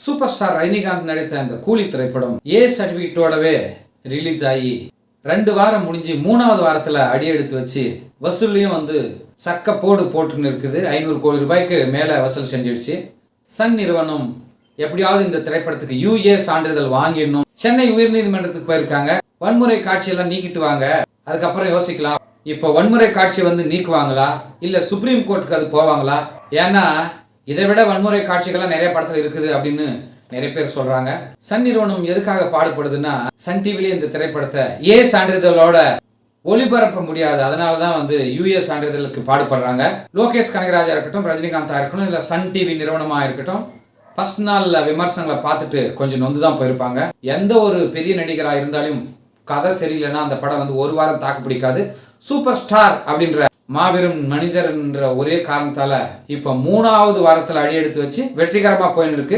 Super star Rajinikanth நடித்த அந்த கூலி திரைப்படம் ஏ சர்டிஃபிகேட்டோடவே ரிலீஸ் ஆகி 2 வாரம் முடிஞ்சு 3வது வாரத்தில் அடி எடுத்து வச்சு வசூல்லையும் வந்து சக்க போட்டுன்னு இருக்குது. 500 கோடி ரூபாய்க்கு மேலே வசூல் செஞ்சிடுச்சு. சன் நிறுவனம் எப்படியாவது இந்த திரைப்படத்துக்கு UA சான்றிதழ் வாங்கிடணும். சென்னை உயர்நீதிமன்றத்துக்கு போயிருக்காங்க. வன்முறை காட்சியெல்லாம் நீக்கிட்டு வாங்க, அதுக்கப்புறம் யோசிக்கலாம். இப்போ வன்முறை காட்சி வந்து நீக்குவாங்களா இல்லை சுப்ரீம் கோர்ட்டுக்கு அது போவாங்களா? ஏன்னா இதை விட வன்முறை காட்சிகள்லாம் நிறைய படத்தில் இருக்குது அப்படின்னு நிறைய பேர் சொல்றாங்க. சன் நிறுவனம் எதுக்காக பாடுபடுதுன்னா, சன் டிவிலேயே இந்த திரைப்படத்தை ஏ சான்றிதழோட ஒளிபரப்ப முடியாது. அதனால தான் வந்து UA சான்றிதழுக்கு பாடுபடுறாங்க. லோகேஷ் கனகராஜா இருக்கட்டும், ரஜினிகாந்தா இருக்கட்டும், இல்லை சன் டிவி நிறுவனமாக இருக்கட்டும், ஃபர்ஸ்ட் நாள் விமர்சனங்களை பார்த்துட்டு கொஞ்சம் நொந்து தான் போயிருப்பாங்க. எந்த ஒரு பெரிய நடிகராக இருந்தாலும் கதை சரியில்லைன்னா அந்த படம் வந்து ஒரு வாரம் தாக்கு பிடிக்காது. சூப்பர் ஸ்டார் அப்படின்ற மாபெரும் மனிதர் என்ற ஒரே காரணத்தால இப்ப 3வது வாரத்தில் அடி எடுத்து வச்சு வெற்றிகரமா போயின்னு இருக்கு.